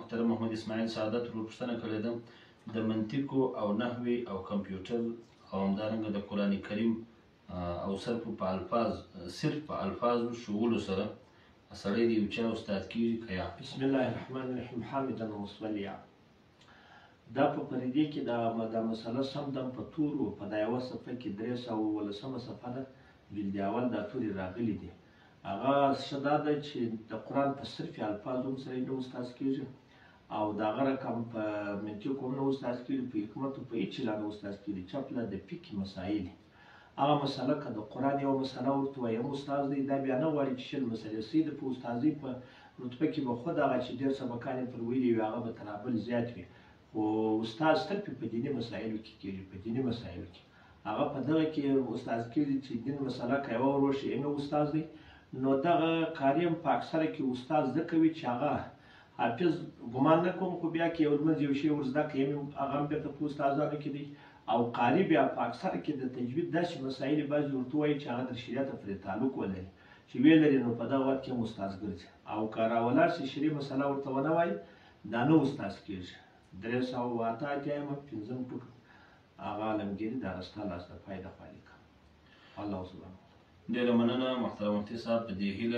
محترم محمد اسماعیل سعادت ورو پوښتنه کړې ده د منطقو او نحوې او کمپیوټر او همدارنګه د قرآن کریم او صرف په الفاظو ښوولو سره سړی د یو چا استاد کېږي که یا بسم الله الرحمن الرحیم حامدا ومصلیا. دا په پردې کې دا مسله سمدم په تورو په دا یوه صفحه کې 318 صفحه ده جلد اول دا تورې راغلي دي. هغه ښه دا ده چې د قرآن په صرف الفاظو هم سړی نه استاد کېږي او د هغه رقم په منطقو هم نه استاد کېږي، په حکمتو په هېڅ چیله نه استاد کېږي. چپله د فقه مسایل هغه مسله که د قرآن یوه مسله ورته وایم استاد دی، دا بیا نه غواړي چې 20 مسلې سي د په استادۍ په رتبه کې به خود هغه چې ډېر سبقان یې پر ویلي وي هغه به تر بل زیات وي، خو استاد صرف په دیني مسایلو کې کېږي. په دیني مسایلو کې هغه په دغه کې استاد کېږي چې دین مسله که یوه ور وشي نه استاد دی، نو دغه کار هم په اکثره کې استاد زده کوي چې هغه حافظ ګمان نه کوم، خو بیا کې یو منځ یو شی ور زده کوي هغه هم بېرته په استادانو کې دی. او قاري بیا په اکثره کې د تجوید داسې مسایل بعضې ورته وایي چې هغه د شریعته پرې تعلق ولري، چې ویې لري نو په دغه وخت کې هم استاد ګرځي. او که راولاړ شي شرعي مسله ورته ونه وایي دا نه استاد کېږي. 308 پنځم ټوک هغه عالمګیري دا ستا لاس د پای د خوا لیکم. الله سبحانه. ډېره مننه محترم مفتي صاحب په دې هیله